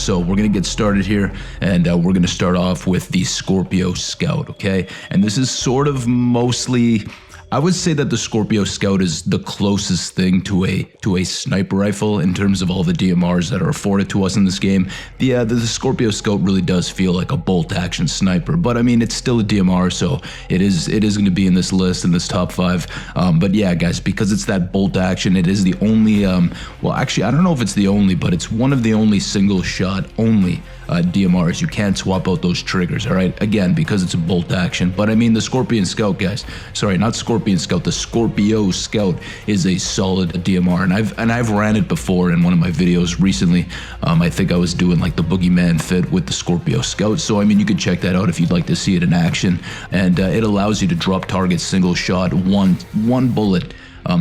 So we're gonna get started here, and we're gonna start off with the Scorpio Scout, okay? And this is sort of mostly, I would say that the Scorpio Scout is the closest thing to a sniper rifle in terms of all the DMRs that are afforded to us in this game. The Scorpio Scout really does feel like a bolt action sniper, but I mean it's still a DMR, so it is going to be in this list, in this top 5. But yeah, guys, because it's that bolt action, it is the only well, actually I don't know if it's the only, but it's one of the only single shot only DMRs. You can't swap out those triggers, all right? Again, because it's a bolt action. But I mean, the Scorpion Scout, guys, sorry, not Scorpion Scout, the Scorpio Scout is a solid DMR, and I've ran it before in one of my videos recently. I think I was doing like the Boogeyman fit with the Scorpio Scout, so I mean, you could check that out if you'd like to see it in action. And it allows you to drop targets single shot, one bullet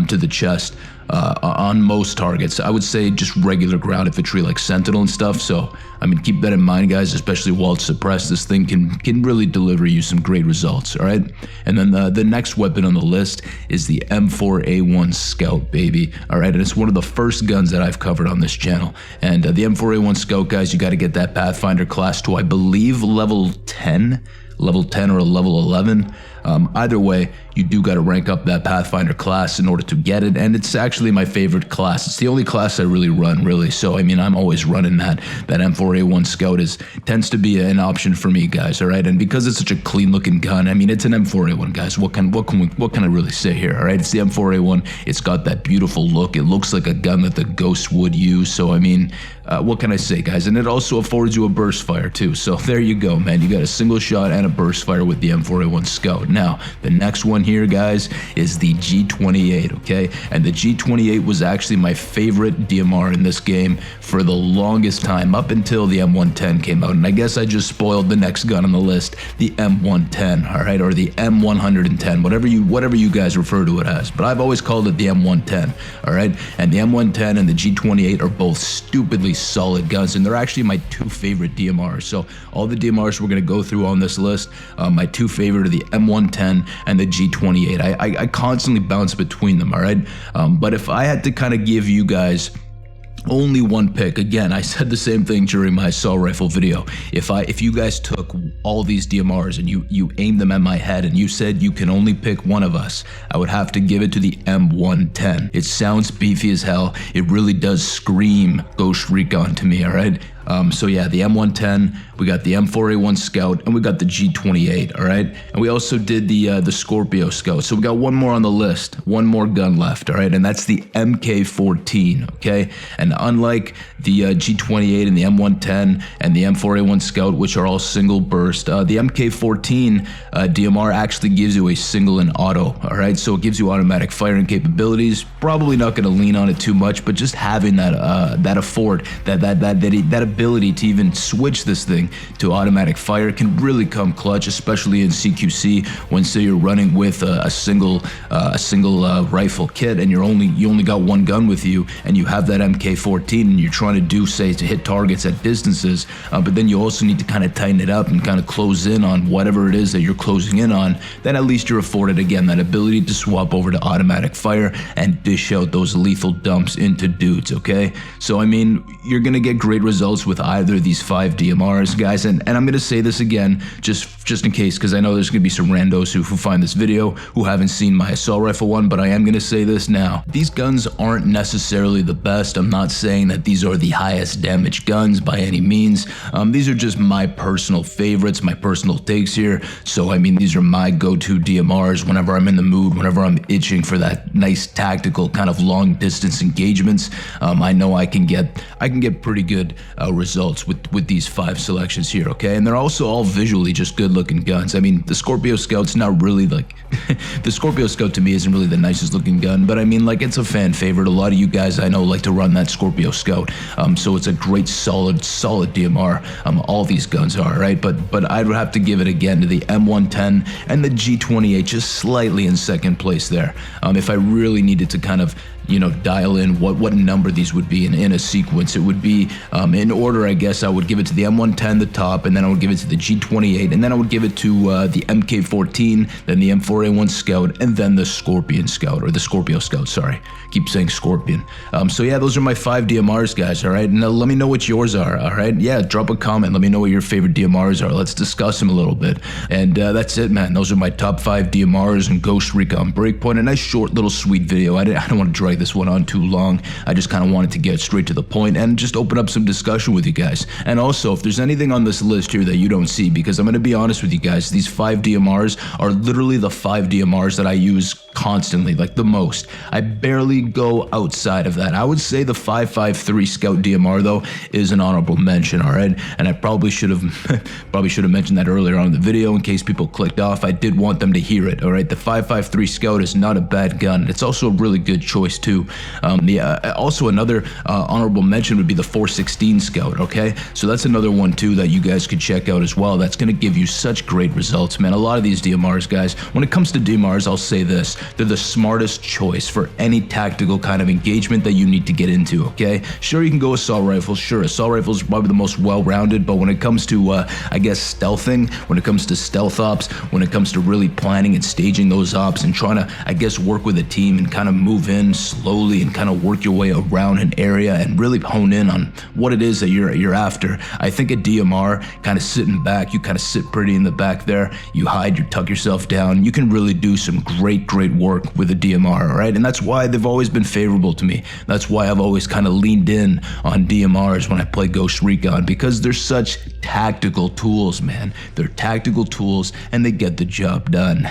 to the chest. On most targets. I would say just regular ground infantry like Sentinel and stuff. So I mean, keep that in mind, guys, especially while it's suppressed. This thing can really deliver you some great results, all right? And then the next weapon on the list is the M4A1 Scout, baby, all right? And it's one of the first guns that I've covered on this channel. And the M4A1 Scout, guys, you got to get that Pathfinder class to, I believe, level 10 or a level 11. Either way, you do got to rank up that Pathfinder class in order to get it, and it's actually my favorite class. It's the only class I really run, really. So I mean, I'm always running that M4A1 Scout tends to be an option for me, guys. All right, and because it's such a clean-looking gun, I mean, it's an M4A1, guys. What can I really say here? All right, it's the M4A1. It's got that beautiful look. It looks like a gun that the Ghost would use. So I mean, what can I say, guys? And it also affords you a burst fire too. So there you go, man. You got a single shot and a burst fire with the M4A1 Scout. Now, the next one here, guys, is the G28, okay? And the G28 was actually my favorite DMR in this game for the longest time, up until the M110 came out. And I guess I just spoiled the next gun on the list, the M110, all right? Or the M110, whatever you guys refer to it as. But I've always called it the M110, all right? And the M110 and the G28 are both stupidly solid guns, and they're actually my two favorite DMRs. So all the DMRs we're going to go through on this list, my two favorite are the M110 and the G28. I constantly bounce between them, all right? But if I had to kind of give you guys only one pick, again, I said the same thing during my assault rifle video. If you guys took all these DMRs and you aimed them at my head and you said you can only pick one of us, I would have to give it to the M110. It sounds beefy as hell. It really does scream Ghost Recon to me, all right? So yeah, the M110, we got the M4A1 Scout, and we got the G28, all right? And we also did the Scorpio Scout. So we got one more on the list, one more gun left, all right? And that's the MK14, okay? And unlike the G28 and the M110 and the M4A1 Scout, which are all single burst, the MK14 DMR actually gives you a single and auto, all right? So it gives you automatic firing capabilities. Probably not gonna lean on it too much, but just having that that ability to even switch this thing to automatic fire can really come clutch, especially in CQC when, say, you're running with a single rifle kit and you only got one gun with you, and you have that MK14 and you're trying to do, say, to hit targets at distances, but then you also need to kind of tighten it up and kind of close in on whatever it is that you're closing in on. Then at least you're afforded, again, that ability to swap over to automatic fire and dish out those lethal dumps into dudes, okay? So I mean, you're gonna get great results with either of these 5 DMRs, guys, and I'm going to say this again, just in case, because I know there's going to be some randos who find this video who haven't seen my assault rifle one, but I am going to say this now. These guns aren't necessarily the best. I'm not saying that these are the highest damage guns by any means. These are just my personal favorites, my personal takes here. So, I mean, these are my go-to DMRs whenever I'm in the mood, whenever I'm itching for that nice tactical kind of long distance engagements. I know I can get pretty good results with these 5 selections here, okay? And they're also all visually just good looking guns. I mean, the Scorpio Scout's not really like the Scorpio Scout to me isn't really the nicest looking gun, but I mean, like, it's a fan favorite. A lot of you guys I know like to run that Scorpio Scout, so it's a great solid DMR. All these guns are, right? But I'd have to give it again to the M110 and the G28, just slightly in second place there. If I really needed to kind of dial in what number these would be in a sequence. It would be in order, I guess. I would give it to the M110, the top, and then I would give it to the G28, and then I would give it to the MK14, then the M4A1 Scout, and then the Scorpion Scout, or the Scorpio Scout, sorry. Keep saying Scorpion. So yeah, those are my 5 DMRs, guys, all right? Now let me know what yours are, all right? Yeah, drop a comment. Let me know what your favorite DMRs are. Let's discuss them a little bit. And that's it, man. Those are my top 5 DMRs and Ghost Recon Breakpoint. A nice short little sweet video. I don't want to drag this one on too long. I just kind of wanted to get straight to the point and just open up some discussion with you guys. And also, if there's anything on this list here that you don't see, because I'm going to be honest with you guys, these 5 DMRs are literally the 5 DMRs that I use constantly, like the most. I barely go outside of that. I would say the 553 Scout DMR though is an honorable mention, all right? And I probably should have mentioned that earlier on in the video in case people clicked off. I did want them to hear it, all right? The 553 Scout is not a bad gun. It's also a really good choice too. Also another honorable mention would be the 416 Scout, okay? So that's another one too that you guys could check out as well. That's going to give you such great results, man. A lot of these DMRs, guys, when it comes to DMRs, I'll say this: they're the smartest choice for any tactical kind of engagement that you need to get into, okay? Sure, you can go assault rifles. Sure, assault rifles are probably the most well-rounded, but when it comes to, I guess, stealthing, when it comes to stealth ops, when it comes to really planning and staging those ops and trying to, I guess, work with a team and kind of move in slowly and kind of work your way around an area and really hone in on what it is that you're after, I think a DMR, kind of sitting back, you kind of sit pretty in the back there, you hide, you tuck yourself down, you can really do some great work with a DMR, all right? And that's why they've always been favorable to me. That's why I've always kind of leaned in on DMRs when I play Ghost Recon, because they're such tactical tools, man. They're tactical tools and they get the job done.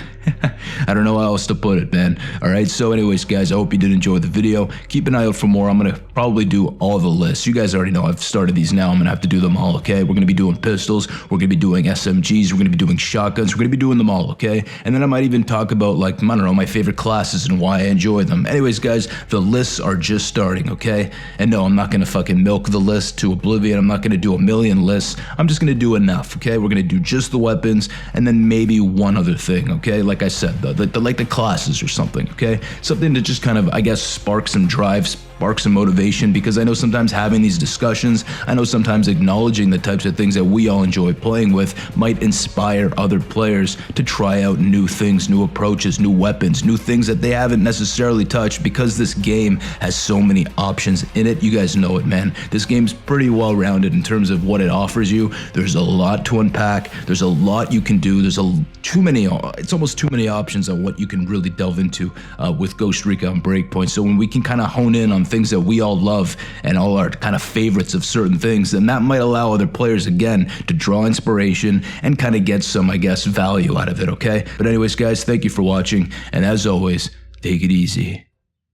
I don't know how else to put it, man. All right, so anyways, guys, I hope you did enjoy the video. Keep an eye out for more. I'm going to probably do all the lists. You guys already know I've started these now. I'm going to have to do them all, okay? We're going to be doing pistols. We're going to be doing SMGs. We're going to be doing shotguns. We're going to be doing them all, okay? And then I might even talk about, like, I don't know, my favorite classes and why I enjoy them. Anyways, guys, the lists are just starting, okay? And no, I'm not going to fucking milk the list to oblivion. I'm not going to do a million lists. I'm just going to do enough, okay? We're going to do just the weapons and then maybe one other thing, okay? Like I said, like the classes or something, okay? Something to just kind of, I guess, spark some drive, spark some motivation, because I know sometimes having these discussions, I know sometimes acknowledging the types of things that we all enjoy playing with might inspire other players to try out new things, new approaches, new weapons, new things that they haven't necessarily touched, because this game has so many options in it. You guys know it, man. This game's pretty well-rounded in terms of what it offers you. There's a lot to unpack. There's a lot you can do. There's it's almost too many options on what you can really delve into with Ghost Recon Breakpoint. So when we can kind of hone in on things that we all love and all our kind of favorites of certain things, then that might allow other players, again, to draw inspiration and kind of get some, I guess, value out of it, okay? But anyways, guys, thank you for watching, and as always, take it easy.